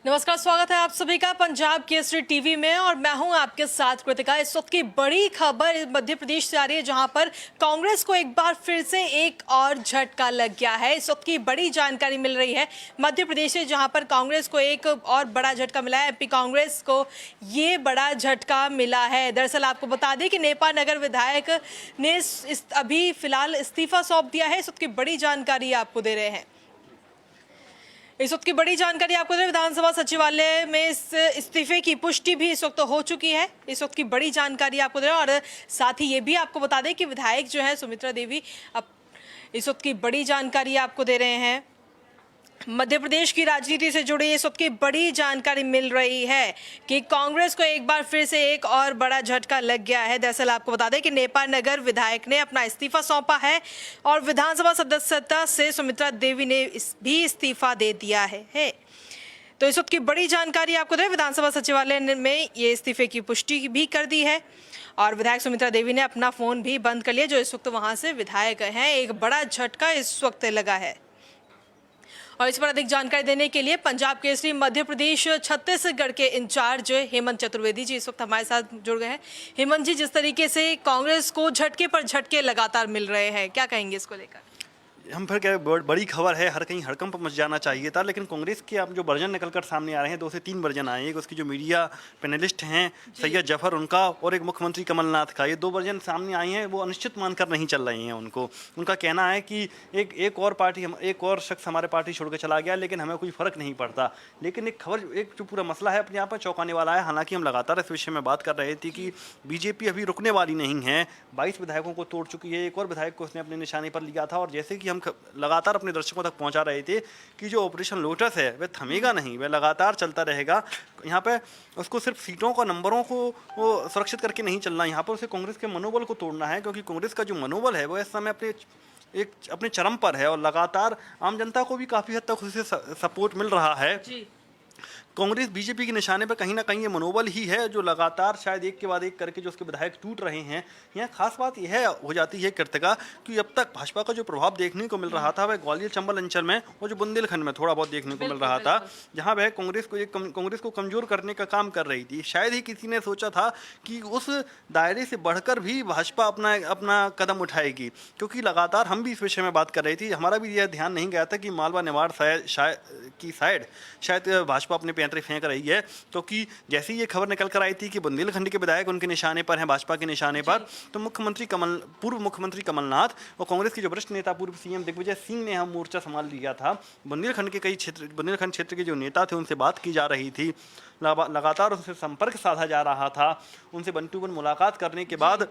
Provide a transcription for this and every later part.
नमस्कार, स्वागत है आप सभी का पंजाब केसरी टीवी में और मैं हूं आपके साथ कृतिका। इस वक्त की बड़ी खबर मध्य प्रदेश से आ रही है, जहां पर कांग्रेस को एक बार फिर से एक और झटका लग गया है। इस वक्त की बड़ी जानकारी मिल रही है मध्य प्रदेश से, जहां पर कांग्रेस को एक और बड़ा झटका मिला है। एमपी कांग्रेस को ये बड़ा झटका मिला है। दरअसल आपको बता दें कि नेपा नगर विधायक ने अभी फिलहाल इस्तीफा सौंप दिया है। इस वक्त की बड़ी जानकारी आपको दे रहे हैं। इस वक्त की बड़ी जानकारी आपको दे, विधानसभा सचिवालय में इस इस्तीफे की पुष्टि भी इस वक्त हो चुकी है। इस वक्त की बड़ी जानकारी आपको दे रहे हैं और साथ ही ये भी आपको बता दें कि विधायक जो है सुमित्रा देवी, अब इस वक्त की बड़ी जानकारी आपको दे रहे हैं। मध्य प्रदेश की राजनीति से जुड़ी इस वक्त की बड़ी जानकारी मिल रही है कि कांग्रेस को एक बार फिर से एक और बड़ा झटका लग गया है। दरअसल आपको बता दें कि नेपा नगर विधायक ने अपना इस्तीफा सौंपा है और विधानसभा सदस्यता से सुमित्रा देवी ने भी इस्तीफा दे दिया है। तो इस वक्त की बड़ी जानकारी आपको दें, विधानसभा सचिवालय में ये इस्तीफे की पुष्टि भी कर दी है और विधायक सुमित्रा देवी ने अपना फोन भी बंद कर लिया, जो इस वक्त वहां से विधायक हैं। एक बड़ा झटका इस वक्त लगा है और इस पर अधिक जानकारी देने के लिए पंजाब केसरी मध्य प्रदेश छत्तीसगढ़ के इंचार्ज हेमंत चतुर्वेदी जी इस वक्त हमारे साथ जुड़ गए हैं। हेमंत जी, जिस तरीके से कांग्रेस को झटके पर झटके लगातार मिल रहे हैं, क्या कहेंगे इसको लेकर? हम फिर क्या, बड़ी खबर है, हर कहीं हड़कंप मच जाना चाहिए था, लेकिन कांग्रेस के अब जो वर्जन निकलकर सामने आ रहे हैं, 2 से 3 वर्जन आए हैं। उसकी जो मीडिया पैनलिस्ट हैं सैयद जफर उनका और एक मुख्यमंत्री कमलनाथ का, ये 2 वर्जन सामने आई हैं। वो अनिश्चित मानकर नहीं चल रही हैं। उनका कहना है कि एक और शख्स हमारे पार्टी छोड़ के चला गया, लेकिन हमें कोई फर्क नहीं पड़ता। लेकिन एक खबर, एक जो पूरा मसला है अपने आप में चौंकाने वाला है। हालांकि हम लगातार इस विषय में बात कर रहे थे कि बीजेपी अभी रुकने वाली नहीं है। 22 विधायकों को तोड़ चुकी है। एक और विधायक को उसने अपने निशाने पर लिया था और जैसे कि हम लगातार अपने दर्शकों तक पहुंचा रहे थे कि जो ऑपरेशन लोटस है वह थमेगा नहीं, वह लगातार चलता रहेगा। यहाँ पे उसको सिर्फ सीटों को, नंबरों को वो सुरक्षित करके नहीं चलना, यहाँ पर उसे कांग्रेस के मनोबल को तोड़ना है, क्योंकि कांग्रेस का जो मनोबल है वो इस समय अपने चरम पर है और लगातार आम जनता को भी काफ़ी हद तक उससे सपोर्ट मिल रहा है। कांग्रेस बीजेपी के निशाने पर कहीं ना कहीं ये मनोबल ही है जो लगातार शायद एक के बाद एक करके जो उसके विधायक टूट रहे हैं। यहाँ खास बात यह हो जाती है कृतिका कि अब तक भाजपा का जो प्रभाव देखने को मिल रहा था वह ग्वालियर चंबल अंचल में और जो बुंदेलखंड में थोड़ा बहुत देखने को मिल रहा था, जहाँ वह कांग्रेस को कमजोर करने का काम कर रही थी। शायद ही किसी ने सोचा था कि उस दायरे से बढ़कर भी भाजपा अपना कदम उठाएगी, क्योंकि लगातार हम भी इस विषय में बात कर रही थी। हमारा भी यह ध्यान नहीं गया था कि मालवा निमाड़ की साइड शायद भाजपा अपने पैंतरे फेंक रही है, क्योंकि जैसे ही ये खबर निकल कर आई थी कि बुंदेलखंड के विधायक उनके निशाने पर हैं, भाजपा के निशाने पर, तो पूर्व मुख्यमंत्री कमलनाथ और कांग्रेस के जो वरिष्ठ नेता पूर्व सीएम दिग्विजय सिंह ने हम मोर्चा संभाल लिया था। बुंदेलखंड क्षेत्र के जो नेता थे उनसे बात की जा रही थी, लगातार उनसे संपर्क साधा जा रहा था। उनसे 1 to 1 मुलाकात करने के बाद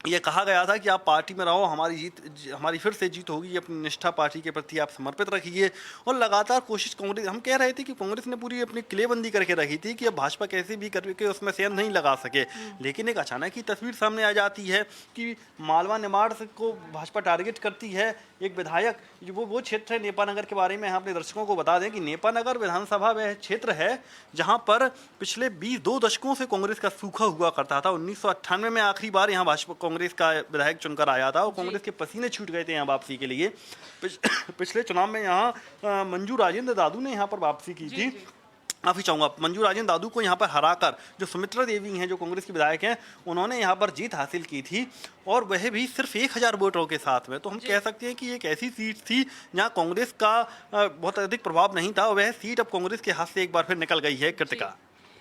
ये कहा गया था कि आप पार्टी में रहो, हमारी फिर से जीत होगी, अपनी निष्ठा पार्टी के प्रति आप समर्पित रखिए। और लगातार कोशिश कांग्रेस, हम कह रहे थे कि कांग्रेस ने पूरी अपनी किलेबंदी करके रखी थी कि अब भाजपा कैसे भी करके उसमें सेंध नहीं लगा सके। लेकिन एक अचानक ही तस्वीर सामने आ जाती है कि मालवा निमाड़ को भाजपा टारगेट करती है। एक विधायक, वो क्षेत्र है नेपा नगर के बारे में हम अपने दर्शकों को बता दें कि नेपा नगर विधानसभा वह क्षेत्र है जहाँ पर पिछले 2 दशकों से कांग्रेस का सूखा हुआ करता था। 1998 में आखिरी बार यहाँ भाजपा कांग्रेस का विधायक चुनकर आया था और कांग्रेस के पसीने छूट गए थे यहाँ वापसी के लिए। पिछले चुनाव में यहाँ मंजू राजेंद्र दादू ने यहाँ पर वापसी की थी। माफी चाहूंगा, मंजू राजेंद्र दादू को यहाँ पर हराकर जो सुमित्रा देवी हैं, जो कांग्रेस की विधायक हैं, उन्होंने यहाँ पर जीत हासिल की थी और वह भी सिर्फ 1000 वोटों के साथ में। तो हम कह सकते हैं कि एक ऐसी सीट थी जहाँ कांग्रेस का बहुत अधिक प्रभाव नहीं था। वह सीट अब कांग्रेस के हाथ से एक बार फिर निकल गई है। कृतिका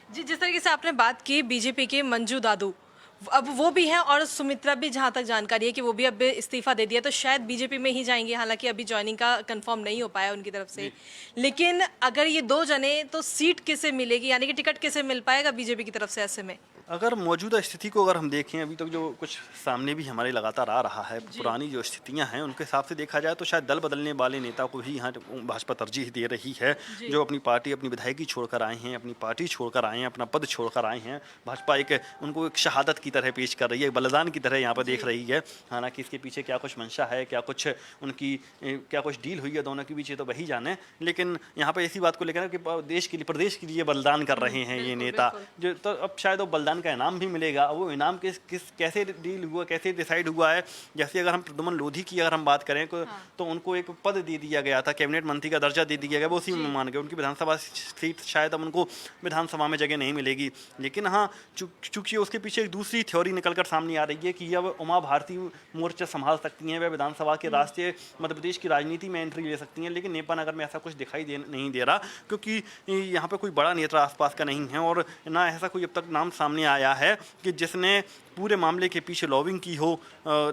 जी, जिस तरीके से आपने बात की बीजेपी के मंजू दादू, अब वो भी हैं और सुमित्रा भी, जहाँ तक जानकारी है कि वो भी अब इस्तीफा दे दिया, तो शायद बीजेपी में ही जाएंगे। हालांकि अभी ज्वाइनिंग का कंफर्म नहीं हो पाया उनकी तरफ से, लेकिन अगर ये 2 जने, तो सीट किसे मिलेगी, यानी कि टिकट किसे मिल पाएगा बीजेपी की तरफ से? ऐसे में अगर मौजूदा स्थिति को अगर हम देखें, अभी तक जो कुछ सामने भी हमारे लगातार आ रहा है, पुरानी जो स्थितियां हैं उनके हिसाब से देखा जाए तो शायद दल बदलने वाले नेता को ही यहाँ भाजपा तरजीह दे रही है, जो अपनी पार्टी, अपनी विधायकी छोड़कर आए हैं, अपनी पार्टी छोड़कर आए हैं, अपना पद छोड़कर आए हैं। भाजपा उनको एक शहादत की तरह पेश कर रही है, बलिदान की तरह यहाँ पर देख रही है। हालांकि इसके पीछे क्या कुछ मंशा है, क्या कुछ डील हुई है दोनों के बीच, तो वही जाने। लेकिन यहाँ पर ऐसी बात को लेकर कि देश के लिए, प्रदेश के लिए बलिदान कर रहे हैं ये नेता, जो तो अब शायद वो बलिदान सम्मान का इनाम भी मिलेगा। वो इनाम कैसे डील हुआ, कैसे डिसाइड हुआ है, जैसे अगर हम प्रद्युमन लोधी की अगर हम बात करें तो उनको एक पद दे दिया गया था, कैबिनेट मंत्री का दर्जा दे दिया गया, वो उसी में मान गए। उनकी विधानसभा सीट शायद अब उनको विधानसभा में जगह नहीं मिलेगी, लेकिन हाँ चूंकि उसके पीछे एक दूसरी थ्योरी निकल कर सामने आ रही है कि अब उमा भारती मोर्चा संभाल सकती हैं, वह विधानसभा के रास्ते मध्य प्रदेश की राजनीति में एंट्री ले सकती हैं। लेकिन नेपा नगर में ऐसा कुछ दिखाई नहीं दे रहा, क्योंकि यहाँ पे कोई बड़ा नेता आसपास का नहीं है और ना ऐसा कोई अब तक नाम सामने आया है कि जिसने पूरे मामले के पीछे लॉबिंग की हो।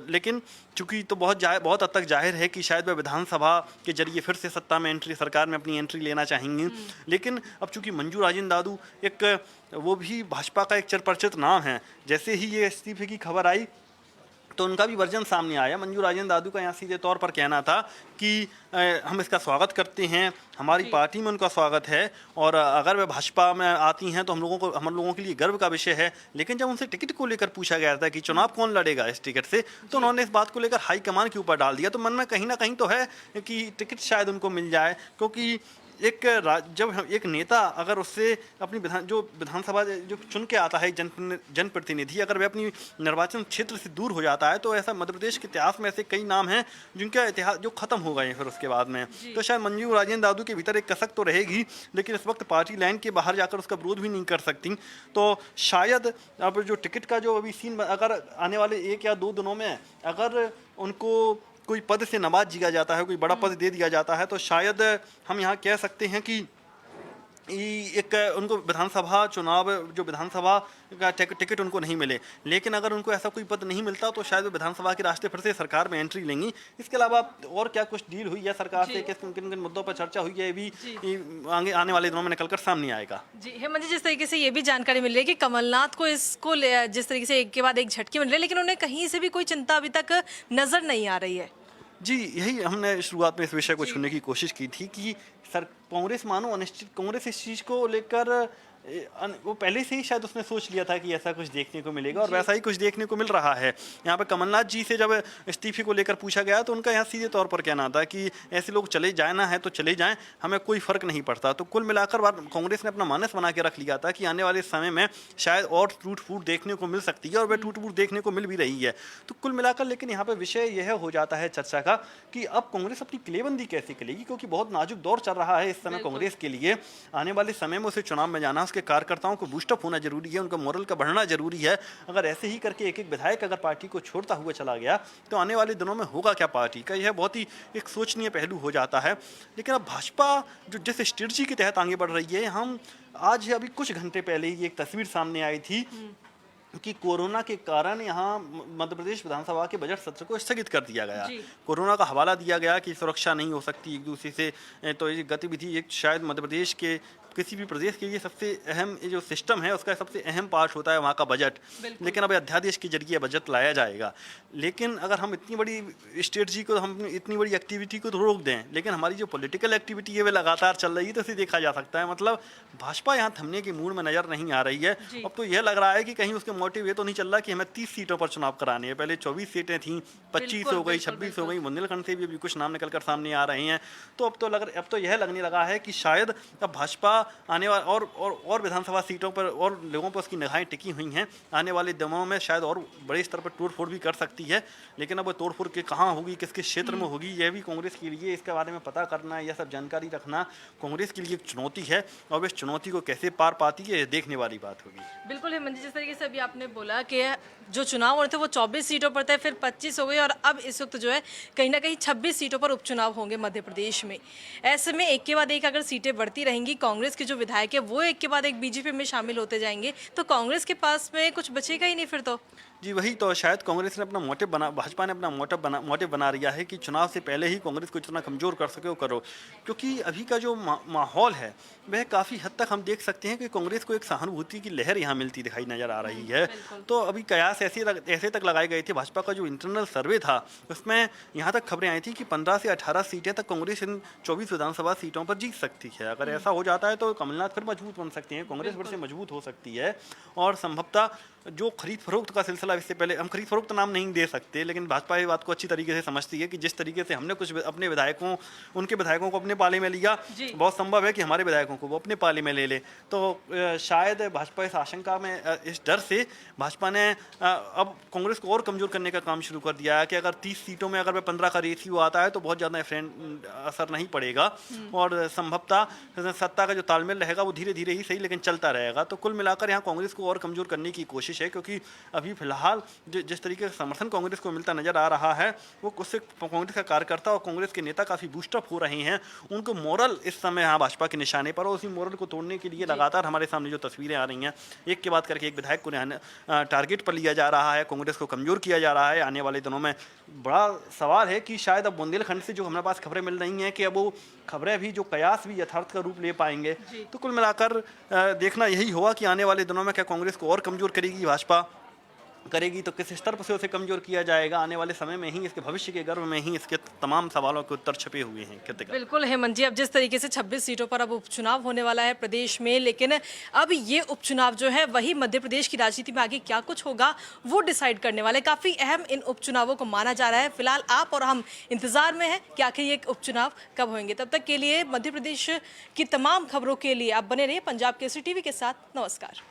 लेकिन चूंकि तो बहुत हद तक जाहिर है कि शायद वह विधानसभा के जरिए फिर से सत्ता में एंट्री, सरकार में अपनी एंट्री लेना चाहेंगे। लेकिन अब चूंकि मंजू राजेंद्र दादू एक वो भी भाजपा का एक चरपरिचित नाम है, जैसे ही ये इस्तीफे की खबर आई तो उनका भी वर्जन सामने आया। मंजू राजेंद्र दादू का यहाँ सीधे तौर पर कहना था कि हम इसका स्वागत करते हैं, हमारी पार्टी में उनका स्वागत है और अगर वे भाजपा में आती हैं तो हम लोगों के लिए गर्व का विषय है। लेकिन जब उनसे टिकट को लेकर पूछा गया था कि चुनाव कौन लड़ेगा इस टिकट से, तो उन्होंने इस बात को लेकर हाईकमान के ऊपर डाल दिया। तो मन में कहीं ना कहीं तो है कि टिकट शायद उनको मिल जाए, क्योंकि जब एक नेता अगर उससे अपनी विधानसभा जो चुन के आता है जनप्रतिनिधि, अगर वह अपनी निर्वाचन क्षेत्र से दूर हो जाता है तो ऐसा मध्य प्रदेश के इतिहास में ऐसे कई नाम हैं जिनका इतिहास जो खत्म हो गए फिर उसके बाद में। तो शायद मंजू राजेंद्र दादू के भीतर एक कसक तो रहेगी, लेकिन इस वक्त पार्टी लाइन के बाहर जाकर उसका विरोध भी नहीं कर सकती। तो शायद अब जो टिकट का जो अभी सीन अगर आने वाले 1 या 2 दिनों में अगर उनको कोई पद से नवाज दिया जाता है, कोई बड़ा पद दे दिया जाता है, तो शायद हम यहाँ कह सकते हैं कि एक उनको विधानसभा चुनाव जो विधानसभा का टिकट उनको नहीं मिले। लेकिन अगर उनको ऐसा कोई पद नहीं मिलता तो शायद वो विधानसभा के रास्ते फिर से सरकार में एंट्री लेंगी। इसके अलावा और क्या कुछ डील हुई है सरकार से, किन किन मुद्दों पर चर्चा हुई है, ये भी आने वाले दिनों में निकल कर सामने आएगा। जी हेमंत जी, जिस तरीके से ये भी जानकारी मिल रही है कि कमलनाथ को इसको जिस तरीके से एक के बाद एक झटके मिल रहे हैं, लेकिन उन्हें कहीं से भी कोई चिंता अभी तक नजर नहीं आ रही है। जी यही हमने शुरुआत में इस विषय को छूने की कोशिश की थी कि कांग्रेस मानो अनिश्चित, कांग्रेस इस चीज़ को लेकर वो पहले से ही शायद उसने सोच लिया था कि ऐसा कुछ देखने को मिलेगा और वैसा ही कुछ देखने को मिल रहा है। यहाँ पे कमलनाथ जी से जब इस्तीफे को लेकर पूछा गया तो उनका यहाँ सीधे तौर पर कहना था कि ऐसे लोग चले जाना है तो चले जाएं, हमें कोई फर्क नहीं पड़ता। तो कुल मिलाकर कांग्रेस ने अपना मानस बना के रख लिया था कि आने वाले समय में शायद और टूट फूट देखने को मिल सकती है और वह टूट फूट देखने को मिल भी रही है। तो कुल मिलाकर लेकिन यहाँ पर विषय यह हो जाता है चर्चा का कि अब कांग्रेस अपनी किलेबंदी कैसे करेगी, क्योंकि बहुत नाजुक दौर चल रहा है इस समय कांग्रेस के लिए। आने वाले समय में उसे चुनाव में जाना, उसके कार्यकर्ताओं को बूस्टअप होना जरूरी है, उनका मोरल का बढ़ना जरूरी है। अगर ऐसे ही करके एक एक विधायक अगर पार्टी को छोड़ता हुआ चला गया तो आने वाले दिनों में होगा क्या पार्टी का, यह बहुत ही एक सोचनीय पहलू हो जाता है। लेकिन अब भाजपा जो जिस स्ट्रेटजी के तहत आगे बढ़ रही है, हम आज अभी कुछ घंटे पहले ही एक तस्वीर सामने आई थी कि कोरोना के कारण यहाँ मध्य प्रदेश विधानसभा के बजट सत्र को स्थगित कर दिया गया। कोरोना का हवाला दिया गया कि सुरक्षा नहीं हो सकती एक दूसरे से, तो ये गतिविधि एक शायद मध्य प्रदेश के किसी भी प्रदेश के लिए सबसे अहम जो सिस्टम है उसका सबसे अहम पार्ट होता है वहाँ का बजट। लेकिन अब अध्यादेश के जरिए बजट लाया जाएगा। लेकिन अगर हम इतनी बड़ी स्ट्रेटजी को, हम इतनी बड़ी एक्टिविटी को तो रोक दें, लेकिन हमारी जो पॉलिटिकल एक्टिविटी है वह लगातार चल रही है, तो इसे देखा जा सकता है। मतलब भाजपा यहाँ थमने की मूड में नजर नहीं आ रही है। अब तो यह लग रहा है कि कहीं उसके मोटिव ये तो नहीं चल रहा कि हमें 30 सीटों पर चुनाव कराने हैं। पहले 24 सीटें थी, 25 हो गई, 26 हो गई, बुंदेलखंड से भी अभी कुछ नाम निकल कर सामने आ रहे हैं। तो अब तो यह लगने लगा है कि शायद अब भाजपा आने वाले और विधानसभा सीटों पर और लोगों पर उसकी निगाहें टिकी हुई हैं। आने वाले दिनों में शायद और बड़े स्तर पर तोड़फोड़ भी कर सकती है। लेकिन अब वो तोड़फोड़ के कहाँ होगी, किसके क्षेत्र में होगी, यह भी कांग्रेस के लिए इसके बारे में पता करना, यह सब जानकारी रखना कांग्रेस के लिए एक चुनौती है। और इस चुनौती को कैसे पार पाती है, देखने वाली बात होगी। बिल्कुल हेमंत जी, जिस तरीके से अभी आपने बोला कि जो चुनाव हो रहे थे वो 24 सीटों पर थे, फिर 25 हो गई और अब इस वक्त जो है कहीं ना कहीं 26 सीटों पर उपचुनाव होंगे मध्य प्रदेश में। ऐसे में एक के बाद एक अगर सीटें बढ़ती रहेंगी, कांग्रेस के जो विधायक है वो एक के बाद एक बीजेपी में शामिल होते जाएंगे, तो कांग्रेस के पास में कुछ बचेगा ही नहीं फिर तो। जी वही तो, शायद कांग्रेस ने अपना मोटिव बना, भाजपा ने अपना मोटिव बना लिया है कि चुनाव से पहले ही कांग्रेस को जितना कमज़ोर कर सके वो करो। क्योंकि अभी का जो माहौल है वह काफ़ी हद तक हम देख सकते हैं कि कांग्रेस को एक सहानुभूति की लहर यहाँ मिलती दिखाई नज़र आ रही है। तो अभी कयास ऐसे तक लगाए गए थे, भाजपा का जो इंटरनल सर्वे था उसमें यहाँ तक खबरें आई थी कि 15 से 18 सीटें तक कांग्रेस इन 24 विधानसभा सीटों पर जीत सकती है। अगर ऐसा हो जाता है तो कमलनाथ फिर मजबूत बन सकती हैं, कांग्रेस फिर से मजबूत हो सकती है और संभवतः जो खरीद फरोख्त का सिलसिला, इससे पहले हम खरीद फरोख्त नाम नहीं दे सकते, लेकिन भाजपा ये बात को अच्छी तरीके से समझती है कि जिस तरीके से हमने कुछ अपने विधायकों, उनके विधायकों को अपने पाले में लिया, जी। बहुत संभव है कि हमारे विधायकों को वो अपने पाले में ले ले। तो शायद भाजपा इस आशंका में, इस डर से भाजपा ने अब कांग्रेस को और कमज़ोर करने का काम शुरू कर दिया है कि अगर 30 सीटों में अगर 15 का रेशियो आता है तो बहुत ज़्यादा असर नहीं पड़ेगा, और संभवतः सत्ता का जो तालमेल रहेगा वो धीरे धीरे ही सही लेकिन चलता रहेगा। तो कुल मिलाकर यहाँ कांग्रेस को और कमज़ोर करने की कोशिश है, क्योंकि अभी फिलहाल जिस तरीके से समर्थन कांग्रेस को मिलता नजर आ रहा है, वो उससे कांग्रेस का कार्यकर्ता और कांग्रेस के नेता काफ़ी बूस्टअप हो रहे हैं। उनको मोरल इस समय यहाँ भाजपा के निशाने पर, और उसी मोरल को तोड़ने के लिए लगातार हमारे सामने जो तस्वीरें आ रही हैं, एक के बाद करके एक विधायक को टारगेट पर लिया जा रहा है, कांग्रेस को कमज़ोर किया जा रहा है। आने वाले दिनों में बड़ा सवाल है कि शायद अब बुंदेलखंड से जो हमारे पास खबरें मिल रही हैं कि अब वो खबरें भी, जो कयास भी यथार्थ का रूप ले पाएंगे। तो कुल मिलाकर देखना यही होगा कि आने वाले दिनों में क्या कांग्रेस को और कमज़ोर करेगी भाजपा, करेगी तो किस स्तर पर से उसे कमज़ोर किया जाएगा। आने वाले समय में ही, इसके भविष्य के गर्भ में ही इसके तमाम सवालों के उत्तर छपे हुए हैं। कृतिका, बिल्कुल हेमंत जी, अब जिस तरीके से 26 सीटों पर अब उपचुनाव होने वाला है प्रदेश में, लेकिन अब ये उपचुनाव जो है वही मध्य प्रदेश की राजनीति में आगे क्या कुछ होगा वो डिसाइड करने वाले। काफ़ी अहम इन उपचुनावों को माना जा रहा है। फिलहाल आप और हम इंतजार में हैं कि आखिर ये उपचुनाव कब होंगे। तब तक के लिए मध्य प्रदेश की तमाम खबरों के लिए आप बने रहिए पंजाब केसरी टीवी के साथ। नमस्कार।